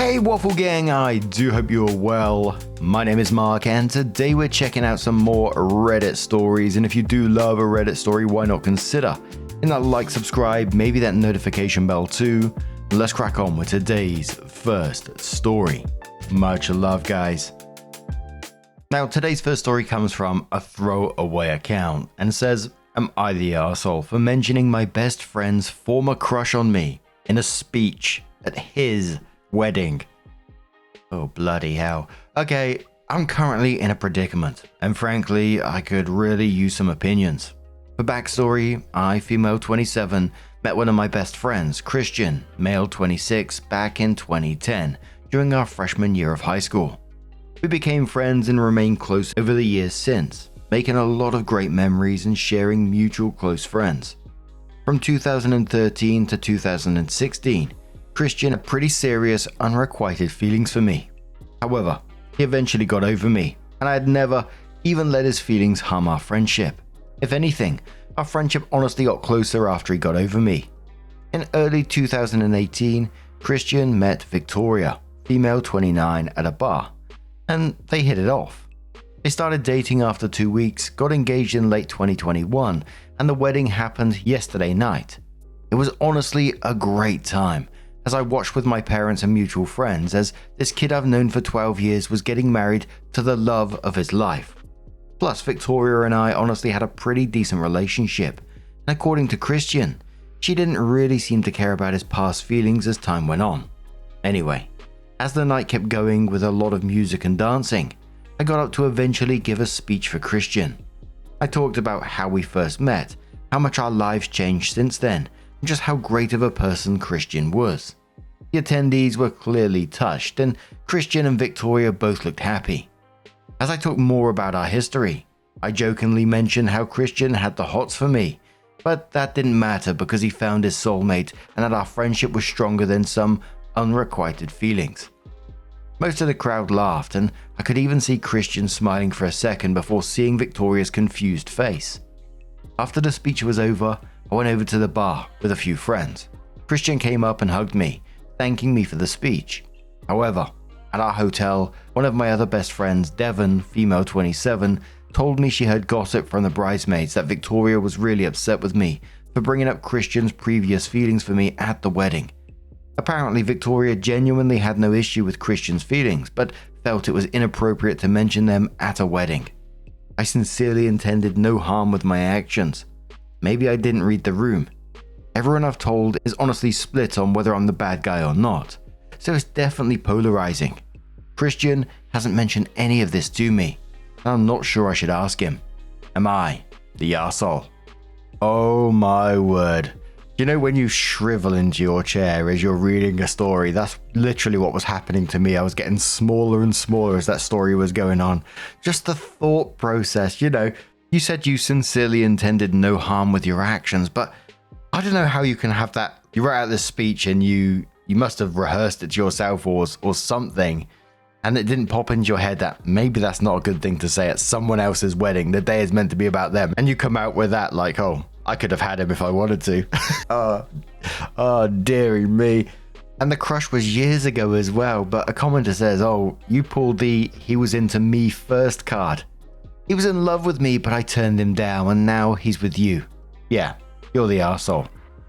Hey Waffle Gang, I do hope you're well. My name is Mark and today we're checking out some more Reddit stories, and if you do love a Reddit story, why not consider hitting that like, subscribe, maybe that notification bell too. Let's crack on with today's first story. Much love, guys. Now today's first story comes from a throwaway account and says, am I the arsehole for mentioning my best friend's former crush on me in a speech at his wedding? Oh, bloody hell. Okay, I'm currently in a predicament, and frankly, I could really use some opinions. For backstory, I, female 27, met one of my best friends, Christian, male 26, back in 2010, during our freshman year of high school. We became friends and remained close over the years since, making a lot of great memories and sharing mutual close friends. From 2013 to 2016, Christian had pretty serious, unrequited feelings for me. However, he eventually got over me, and I had never even let his feelings harm our friendship. If anything, our friendship honestly got closer after he got over me. In early 2018, Christian met Victoria, female 29, at a bar, and they hit it off. They started dating after 2 weeks, got engaged in late 2021, and the wedding happened yesterday night. It was honestly a great time, as I watched with my parents and mutual friends as this kid I've known for 12 years was getting married to the love of his life. Plus, Victoria and I honestly had a pretty decent relationship, and according to Christian, she didn't really seem to care about his past feelings as time went on. Anyway, as the night kept going with a lot of music and dancing, I got up to eventually give a speech for Christian. I talked about how we first met, how much our lives changed since then, and just how great of a person Christian was. The attendees were clearly touched, and Christian and Victoria both looked happy. As I talked more about our history, I jokingly mentioned how Christian had the hots for me, but that didn't matter because he found his soulmate and that our friendship was stronger than some unrequited feelings. Most of the crowd laughed, and I could even see Christian smiling for a second before seeing Victoria's confused face. After the speech was over, I went over to the bar with a few friends. Christian came up and hugged me, thanking me for the speech. However, at our hotel, one of my other best friends, Devon, female 27, told me she heard gossip from the bridesmaids that Victoria was really upset with me for bringing up Christian's previous feelings for me at the wedding. Apparently, Victoria genuinely had no issue with Christian's feelings, but felt it was inappropriate to mention them at a wedding. I sincerely intended no harm with my actions. Maybe I didn't read the room. Everyone I've told is honestly split on whether I'm the bad guy or not, so it's definitely polarizing. Christian hasn't mentioned any of this to me, and I'm not sure I should ask him. Am I the arsehole? Oh my word. You know when you shrivel into your chair as you're reading a story? That's literally what was happening to me. I was getting smaller and smaller as that story was going on. Just the thought process, you said you sincerely intended no harm with your actions, but I don't know how you can have that. You wrote out this speech and you must have rehearsed it to yourself or something, and it didn't pop into your head that maybe that's not a good thing to say at someone else's wedding. The day is meant to be about them, and you come out with that like, oh, I could have had him if I wanted to. oh, dearie me. And the crush was years ago as well, but a commenter says, oh, you pulled the he was into me first card. He was in love with me, but I turned him down, and now he's with you. Yeah, you're the arsehole.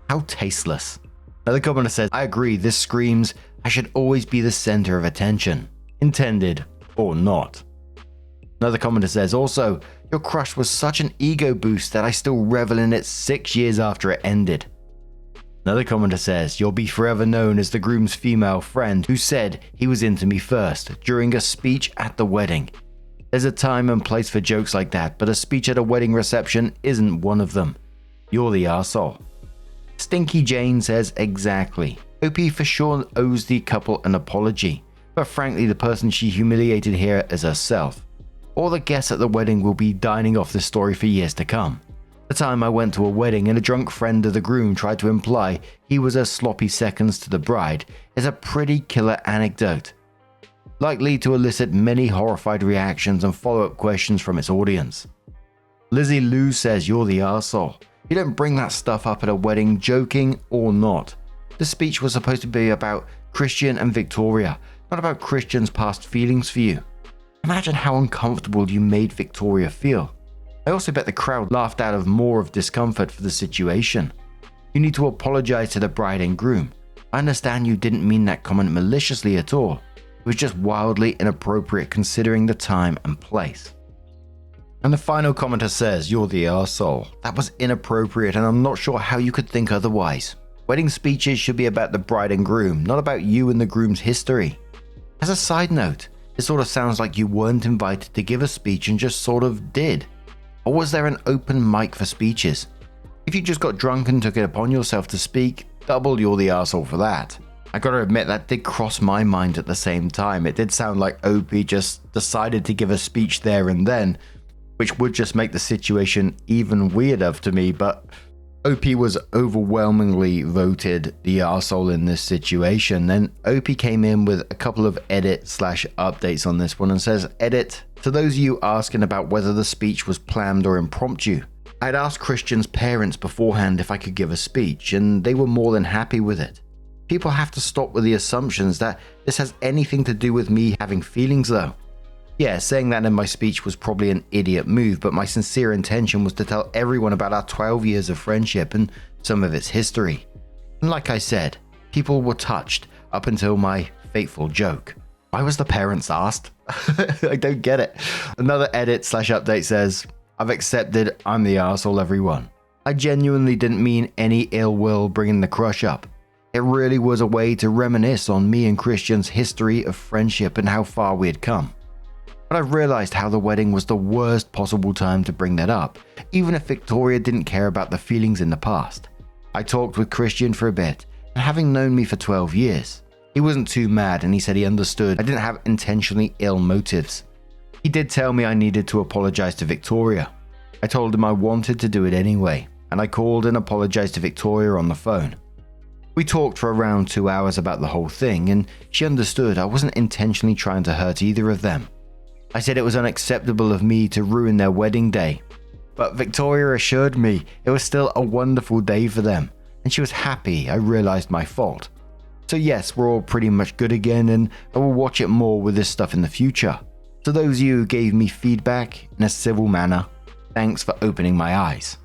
How tasteless. Another commenter says, I agree, this screams, I should always be the center of attention. Intended or not. Another commenter says, also, your crush was such an ego boost that I still revel in it 6 years after it ended. Another commenter says, you'll be forever known as the groom's female friend who said he was into me first during a speech at the wedding. There's a time and place for jokes like that, but a speech at a wedding reception isn't one of them. You're the arsehole. Stinky Jane says, exactly. OP for sure owes the couple an apology, but frankly the person she humiliated here is herself. All the guests at the wedding will be dining off this story for years to come. The time I went to a wedding and a drunk friend of the groom tried to imply he was a sloppy seconds to the bride is a pretty killer anecdote, likely to elicit many horrified reactions and follow-up questions from its audience. Lizzie Lou says you're the arsehole. You don't bring that stuff up at a wedding, joking or not. The speech was supposed to be about Christian and Victoria, not about Christian's past feelings for you. Imagine how uncomfortable you made Victoria feel. I also bet the crowd laughed out of more of discomfort for the situation. You need to apologize to the bride and groom. I understand you didn't mean that comment maliciously at all. It was just wildly inappropriate considering the time and place. And the final commenter says, "You're the arsehole. That was inappropriate and I'm not sure how you could think otherwise. Wedding speeches should be about the bride and groom, not about you and the groom's history. As a side note, it sort of sounds like you weren't invited to give a speech and just sort of did. Or was there an open mic for speeches? If you just got drunk and took it upon yourself to speak, double you're the arsehole for that." I gotta admit that did cross my mind at the same time. It did sound like OP just decided to give a speech there and then, which would just make the situation even weirder to me, but OP was overwhelmingly voted the arsehole in this situation. Then OP came in with a couple of edit/updates on this one and says, "Edit, to those of you asking about whether the speech was planned or impromptu, I'd asked Christian's parents beforehand if I could give a speech, and they were more than happy with it. People have to stop with the assumptions that this has anything to do with me having feelings though. Yeah, saying that in my speech was probably an idiot move, but my sincere intention was to tell everyone about our 12 years of friendship and some of its history. And like I said, people were touched up until my fateful joke." Why was the parents asked? I don't get it. Another edit/update says, "I've accepted I'm the arsehole, everyone. I genuinely didn't mean any ill will bringing the crush up. It really was a way to reminisce on me and Christian's history of friendship and how far we had come. But I've realized how the wedding was the worst possible time to bring that up, even if Victoria didn't care about the feelings in the past. I talked with Christian for a bit, and having known me for 12 years, he wasn't too mad and he said he understood I didn't have intentionally ill motives. He did tell me I needed to apologize to Victoria. I told him I wanted to do it anyway, and I called and apologized to Victoria on the phone. We talked for around 2 hours about the whole thing, and she understood I wasn't intentionally trying to hurt either of them. I said it was unacceptable of me to ruin their wedding day, but Victoria assured me it was still a wonderful day for them, and she was happy I realized my fault. So yes, we're all pretty much good again, and I will watch it more with this stuff in the future. To those of you who gave me feedback in a civil manner, thanks for opening my eyes."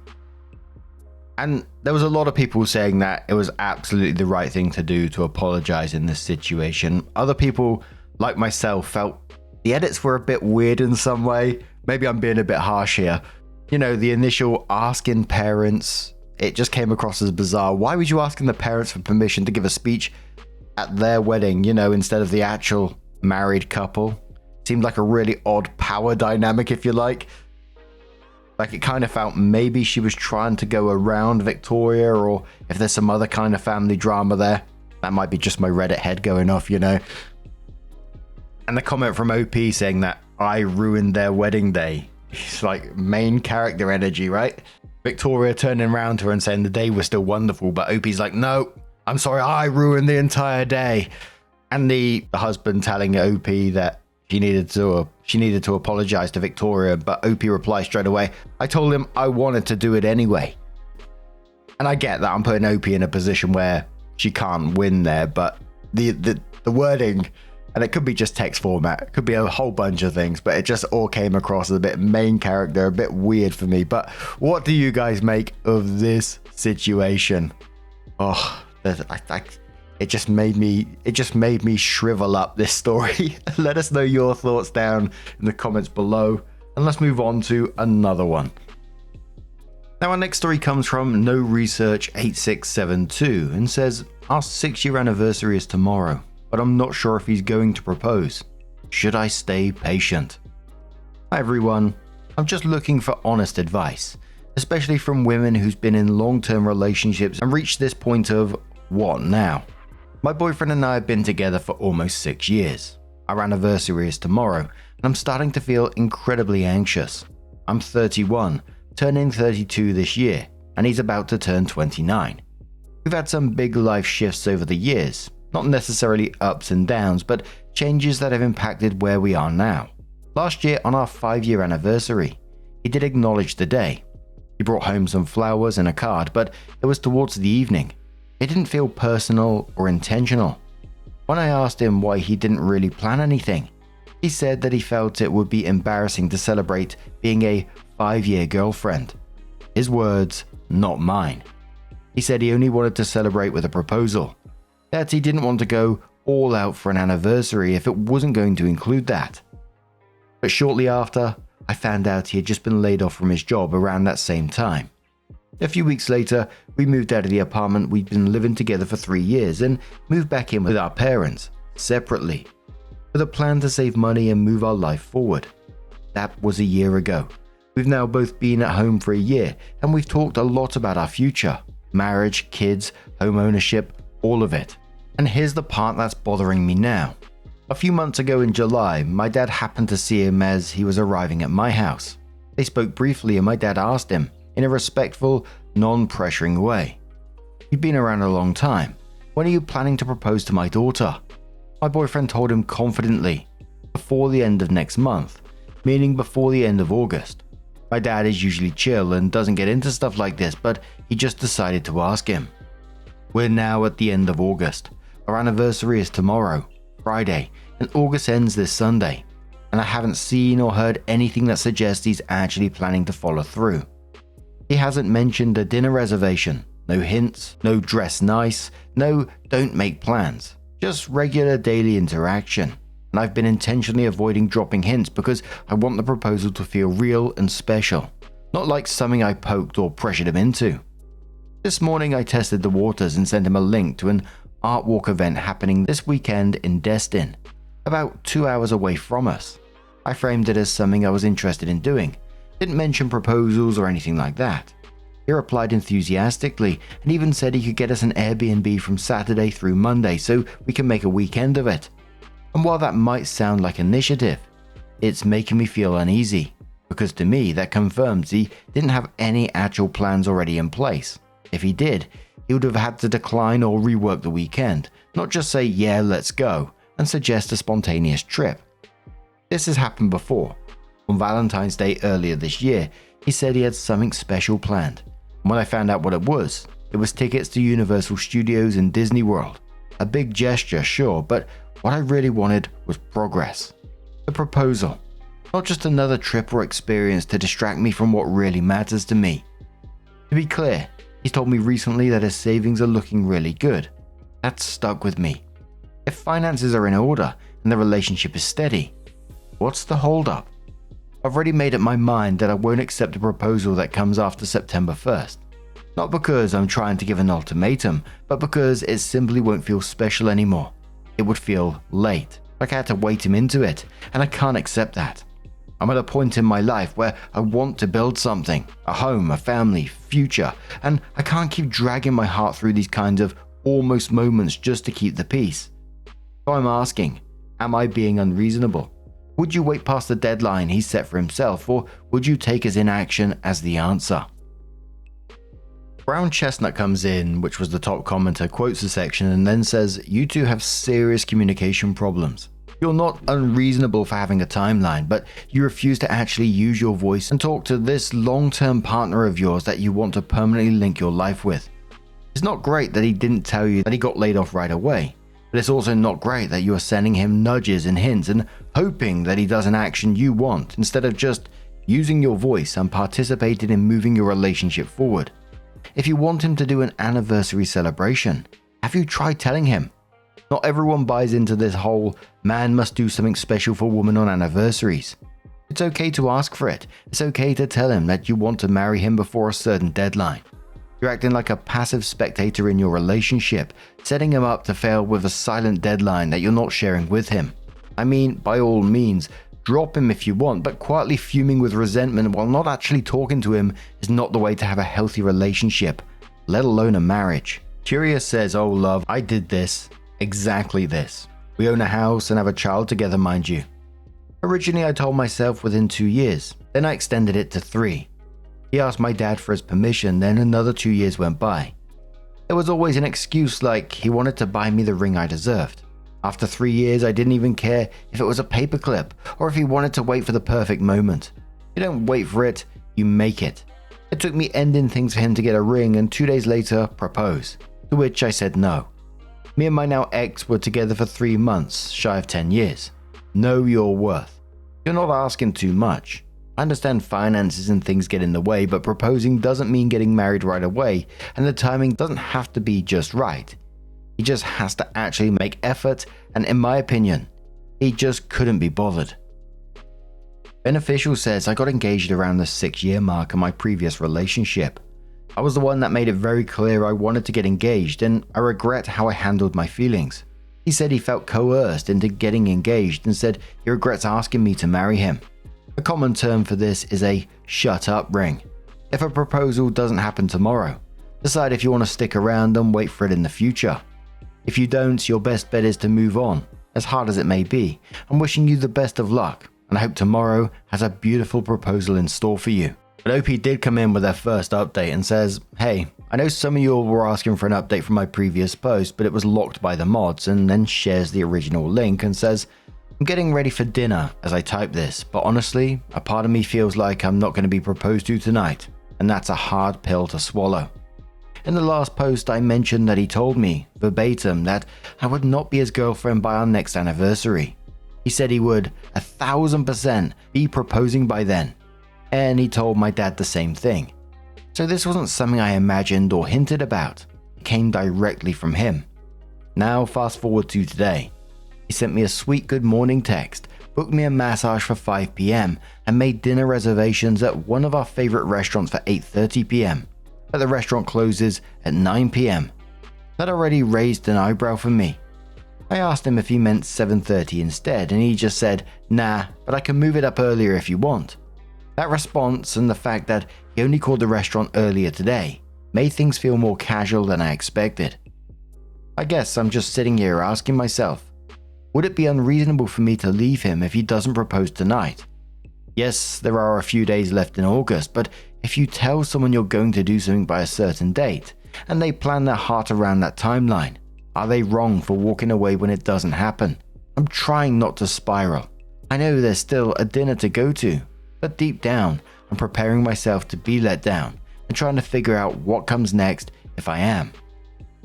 And there was a lot of people saying that it was absolutely the right thing to do to apologize in this situation. Other people, like myself, felt the edits were a bit weird in some way. Maybe I'm being a bit harsh here. You know, the initial asking parents, it just came across as bizarre. Why was you asking the parents for permission to give a speech at their wedding, you know, instead of the actual married couple? Seemed like a really odd power dynamic, if you like. Like, it kind of felt maybe she was trying to go around Victoria, or if there's some other kind of family drama there. That might be just my Reddit head going off, you know. And the comment from OP saying that I ruined their wedding day. It's like main character energy, right? Victoria turning around to her and saying the day was still wonderful, but OP's like, "No, I'm sorry, I ruined the entire day." And the husband telling OP that she needed to apologize to Victoria, but OP replies straight away, "I told him I wanted to do it anyway." And I get that I'm putting OP in a position where she can't win there, but the wording, and it could be just text format, it could be a whole bunch of things, but it just all came across as a bit main character, a bit weird for me. But what do you guys make of this situation? Oh, it just made me shrivel up this story. Let us know your thoughts down in the comments below, and let's move on to another one. Now, our next story comes from No Research 8672 and says, "Our 6-year anniversary is tomorrow, but I'm not sure if he's going to propose. Should I stay patient?" Hi everyone, I'm just looking for honest advice, especially from women who's been in long-term relationships and reached this point of what now? My boyfriend and I have been together for almost 6 years. Our anniversary is tomorrow, and I'm starting to feel incredibly anxious. I'm 31, turning 32 this year, and he's about to turn 29. We've had some big life shifts over the years, not necessarily ups and downs, but changes that have impacted where we are now. Last year, on our 5-year anniversary, he did acknowledge the day. He brought home some flowers and a card, but it was towards the evening. It didn't feel personal or intentional. When I asked him why he didn't really plan anything, he said that he felt it would be embarrassing to celebrate being a 5-year girlfriend. His words, not mine. He said he only wanted to celebrate with a proposal, that he didn't want to go all out for an anniversary if it wasn't going to include that. But shortly after, I found out he had just been laid off from his job around that same time. A few weeks later, we moved out of the apartment we'd been living together for 3 years and moved back in with our parents, separately, with a plan to save money and move our life forward. That was a year ago. We've now both been at home for a year, and we've talked a lot about our future, marriage, kids, home ownership, all of it. And here's the part that's bothering me now. A few months ago in July, my dad happened to see him as he was arriving at my house. They spoke briefly and my dad asked him, in a respectful, non-pressuring way, "You've been around a long time. When are you planning to propose to my daughter?" My boyfriend told him confidently, "Before the end of next month," meaning before the end of August. My dad is usually chill and doesn't get into stuff like this, but he just decided to ask him. We're now at the end of August. Our anniversary is tomorrow, Friday, and August ends this Sunday, and I haven't seen or heard anything that suggests he's actually planning to follow through. He hasn't mentioned a dinner reservation, no hints, no dress nice, no don't make plans, just regular daily interaction. And I've been intentionally avoiding dropping hints because I want the proposal to feel real and special, not like something I poked or pressured him into. This morning I tested the waters and sent him a link to an art walk event happening this weekend in Destin, about 2 hours away from us. I framed it as something I was interested in doing, didn't mention proposals or anything like that. He replied enthusiastically and even said he could get us an Airbnb from Saturday through Monday so we can make a weekend of it. And while that might sound like initiative, it's making me feel uneasy, because to me that confirms he didn't have any actual plans already in place. If he did, he would have had to decline or rework the weekend, not just say, "Yeah, let's go," and suggest a spontaneous trip. This has happened before. On Valentine's Day earlier this year, he said he had something special planned. And when I found out what it was tickets to Universal Studios and Disney World. A big gesture, sure, but what I really wanted was progress. The proposal. Not just another trip or experience to distract me from what really matters to me. To be clear, he's told me recently that his savings are looking really good. That's stuck with me. If finances are in order and the relationship is steady, what's the holdup? I've already made up my mind that I won't accept a proposal that comes after September 1st. Not because I'm trying to give an ultimatum, but because it simply won't feel special anymore. It would feel late, like I had to wait him into it, and I can't accept that. I'm at a point in my life where I want to build something, a home, a family, future, and I can't keep dragging my heart through these kinds of almost moments just to keep the peace. So I'm asking, am I being unreasonable? Would you wait past the deadline he set for himself, or would you take his inaction as the answer? Brown Chestnut comes in, which was the top commenter, quotes the section and then says, "You two have serious communication problems. You're not unreasonable for having a timeline, but you refuse to actually use your voice and talk to this long-term partner of yours that you want to permanently link your life with. It's not great that he didn't tell you that he got laid off right away. But it's also not great that you are sending him nudges and hints and hoping that he does an action you want instead of just using your voice and participating in moving your relationship forward. If you want him to do an anniversary celebration, have you tried telling him? Not everyone buys into this whole man must do something special for woman on anniversaries. It's okay to ask for it. It's okay to tell him that you want to marry him before a certain deadline. You're acting like a passive spectator in your relationship, setting him up to fail with a silent deadline that you're not sharing with him. I mean, by all means, drop him if you want, but quietly fuming with resentment while not actually talking to him is not the way to have a healthy relationship, let alone a marriage. Curious says, "Oh love, I did this. Exactly this. We own a house and have a child together, mind you. Originally I told myself within 2 years, then I extended it to 3. He asked my dad for his permission, then another 2 years went by. There was always an excuse like he wanted to buy me the ring I deserved. After 3 years, I didn't even care if it was a paperclip or if he wanted to wait for the perfect moment. You don't wait for it, you make it. It took me ending things for him to get a ring and 2 days later, propose. To which I said no. Me and my now ex were together for 3 months, shy of 10 years. Know your worth. You're not asking too much. I understand finances and things get in the way, but proposing doesn't mean getting married right away, and the timing doesn't have to be just right. He just has to actually make effort, and in my opinion, he just couldn't be bothered. Beneficial says I got engaged around the 6-year mark in my previous relationship. I was the one that made it very clear I wanted to get engaged, and I regret how I handled my feelings. He said he felt coerced into getting engaged and said he regrets asking me to marry him. A common term for this is a shut up ring. If a proposal doesn't happen tomorrow, decide if you want to stick around and wait for it in the future. If you don't, your best bet is to move on, as hard as it may be. I'm wishing you the best of luck, and I hope tomorrow has a beautiful proposal in store for you. But OP did come in with their first update and says, hey, I know some of you all were asking for an update from my previous post, but it was locked by the mods, and then shares the original link and says, I'm getting ready for dinner as I type this, but honestly, a part of me feels like I'm not going to be proposed to tonight, and that's a hard pill to swallow. In the last post, I mentioned that he told me, verbatim, that I would not be his girlfriend by our next anniversary. He said he would 1000% be proposing by then, and he told my dad the same thing. So this wasn't something I imagined or hinted about. It came directly from him. Now fast forward to today. He sent me a sweet good morning text, booked me a massage for 5 p.m, and made dinner reservations at one of our favorite restaurants for 8:30 p.m. But the restaurant closes at 9 p.m. That already raised an eyebrow for me. I asked him if he meant 7:30 instead, and he just said, nah, but I can move it up earlier if you want. That response and the fact that he only called the restaurant earlier today made things feel more casual than I expected. I guess I'm just sitting here asking myself, would it be unreasonable for me to leave him if he doesn't propose tonight? Yes, there are a few days left in August, but if you tell someone you're going to do something by a certain date, and they plan their heart around that timeline, are they wrong for walking away when it doesn't happen? I'm trying not to spiral. I know there's still a dinner to go to, but deep down, I'm preparing myself to be let down and trying to figure out what comes next if I am.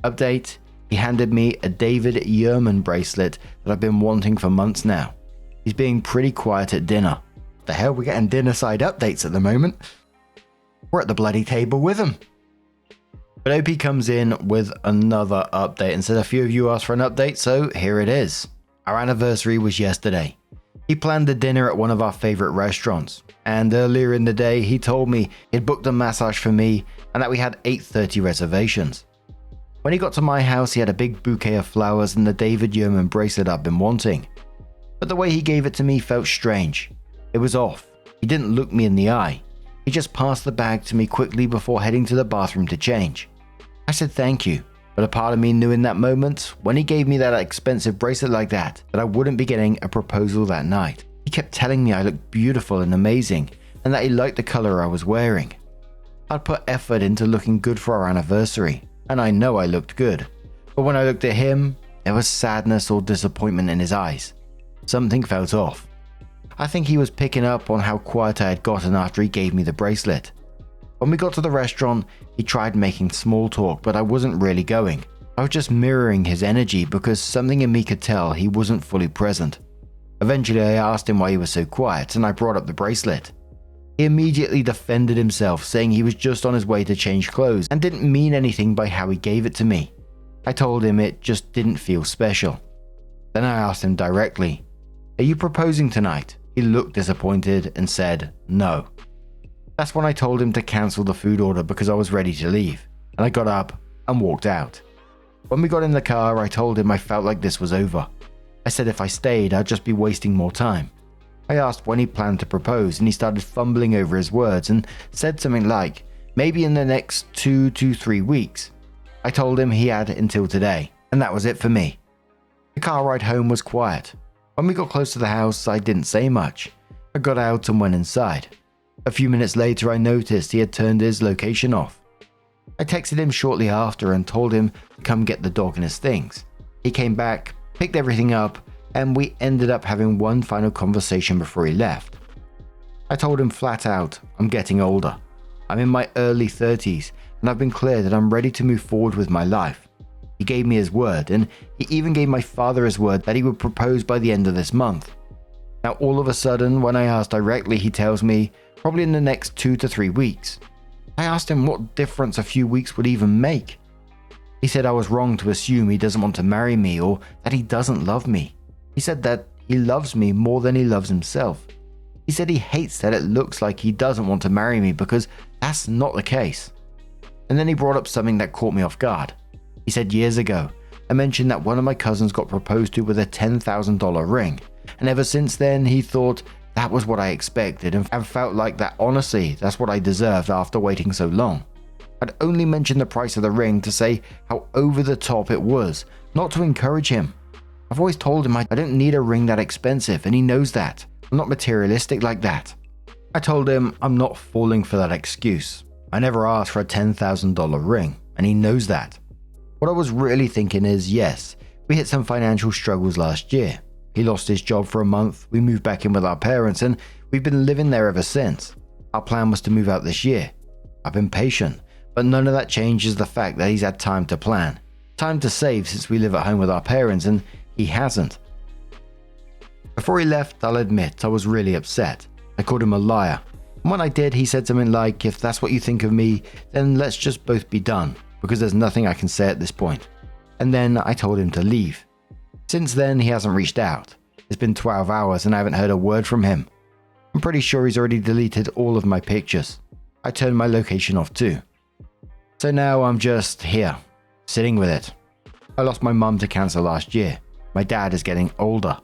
Update, he handed me a David Yurman bracelet that I've been wanting for months now. He's being pretty quiet at dinner. The hell, we're getting dinner side updates at the moment. We're at the bloody table with him. But OP comes in with another update and says a few of you asked for an update, so here it is. Our anniversary was yesterday. He planned a dinner at one of our favorite restaurants, and earlier in the day he told me he'd booked a massage for me and that we had 8:30 reservations. When he got to my house, he had a big bouquet of flowers and the David Yurman bracelet I've been wanting. But the way he gave it to me felt strange. It was off. He didn't look me in the eye. He just passed the bag to me quickly before heading to the bathroom to change. I said thank you, but a part of me knew in that moment, when he gave me that expensive bracelet like that I wouldn't be getting a proposal that night. He kept telling me I looked beautiful and amazing, and that he liked the color I was wearing. I'd put effort into looking good for our anniversary, and I know I looked good. But when I looked at him, there was sadness or disappointment in his eyes. Something felt off. I think he was picking up on how quiet I had gotten after he gave me the bracelet. When we got to the restaurant, he tried making small talk, but I wasn't really going. I was just mirroring his energy because something in me could tell he wasn't fully present. Eventually, I asked him why he was so quiet, and I brought up the bracelet. He immediately defended himself, saying he was just on his way to change clothes and didn't mean anything by how he gave it to me. I told him it just didn't feel special. Then I asked him directly, "Are you proposing tonight?" He looked disappointed and said, "No." That's when I told him to cancel the food order because I was ready to leave, and I got up and walked out. When we got in the car, I told him I felt like this was over. I said if I stayed, I'd just be wasting more time. I asked when he planned to propose, and he started fumbling over his words and said something like, maybe in the next 2 to 3 weeks. I told him he had until today, and that was it for me. The car ride home was quiet. When we got close to the house, I didn't say much. I got out and went inside. A few minutes later, I noticed he had turned his location off. I texted him shortly after and told him to come get the dog and his things. He came back, picked everything up, and we ended up having one final conversation before he left. I told him flat out, I'm getting older. I'm in my early 30s, and I've been clear that I'm ready to move forward with my life. He gave me his word, and he even gave my father his word that he would propose by the end of this month. Now all of a sudden, when I ask directly, he tells me probably in the next 2 to 3 weeks. I asked him what difference a few weeks would even make. He said I was wrong to assume he doesn't want to marry me or that he doesn't love me. He said that he loves me more than he loves himself. He said he hates that it looks like he doesn't want to marry me because that's not the case. And then he brought up something that caught me off guard. He said years ago, I mentioned that one of my cousins got proposed to with a $10,000 ring. And ever since then, he thought that was what I expected and felt like that honestly, that's what I deserved after waiting so long. I'd only mentioned the price of the ring to say how over the top it was, not to encourage him. I've always told him I don't need a ring that expensive, and he knows that. I'm not materialistic like that. I told him I'm not falling for that excuse. I never asked for a $10,000 ring, and he knows that. What I was really thinking is, yes, we hit some financial struggles last year. He lost his job for a month, we moved back in with our parents, and we've been living there ever since. Our plan was to move out this year. I've been patient, but none of that changes the fact that he's had time to plan. Time to save since we live at home with our parents, and he hasn't. Before he left, I'll admit I was really upset. I called him a liar. And when I did, he said something like, if that's what you think of me, then let's just both be done, because there's nothing I can say at this point. And then I told him to leave. Since then, he hasn't reached out. It's been 12 hours and I haven't heard a word from him. I'm pretty sure he's already deleted all of my pictures. I turned my location off too. So now I'm just here, sitting with it. I lost my mum to cancer last year. My dad is getting older.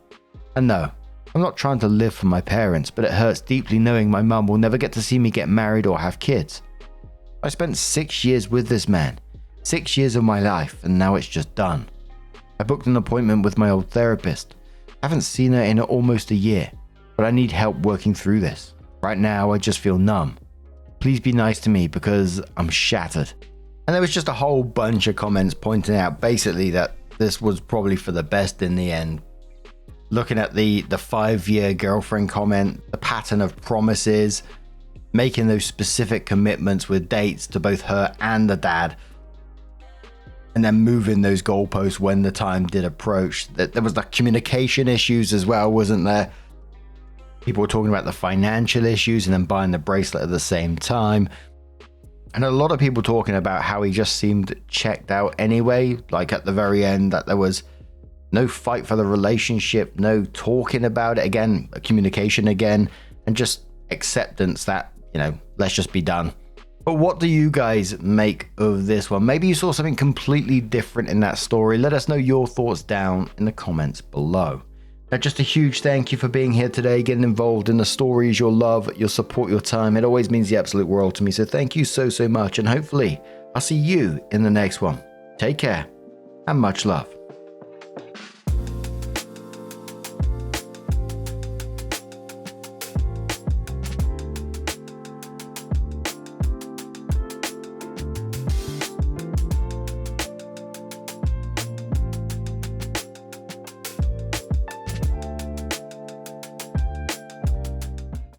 And no, I'm not trying to live for my parents, but it hurts deeply knowing my mum will never get to see me get married or have kids. I spent 6 years with this man, 6 years of my life, and now it's just done. I booked an appointment with my old therapist. I haven't seen her in almost a year, but I need help working through this. Right now, I just feel numb. Please be nice to me because I'm shattered. And there was just a whole bunch of comments pointing out basically that this was probably for the best in the end. Looking at the 5-year girlfriend comment, the pattern of promises, making those specific commitments with dates to both her and the dad, and then moving those goalposts when the time did approach. There was the communication issues as well, wasn't there? People were talking about the financial issues and then buying the bracelet at the same time. And a lot of people talking about how he just seemed checked out anyway, like at the very end, that there was no fight for the relationship, no talking about it again, communication again, and just acceptance that, let's just be done. But what do you guys make of this one? Maybe you saw something completely different in that story. Let us know your thoughts down in the comments below. Now, just a huge thank you for being here today, getting involved in the stories, your love, your support, your time. It always means the absolute world to me. So thank you so much. And hopefully I'll see you in the next one. Take care and much love.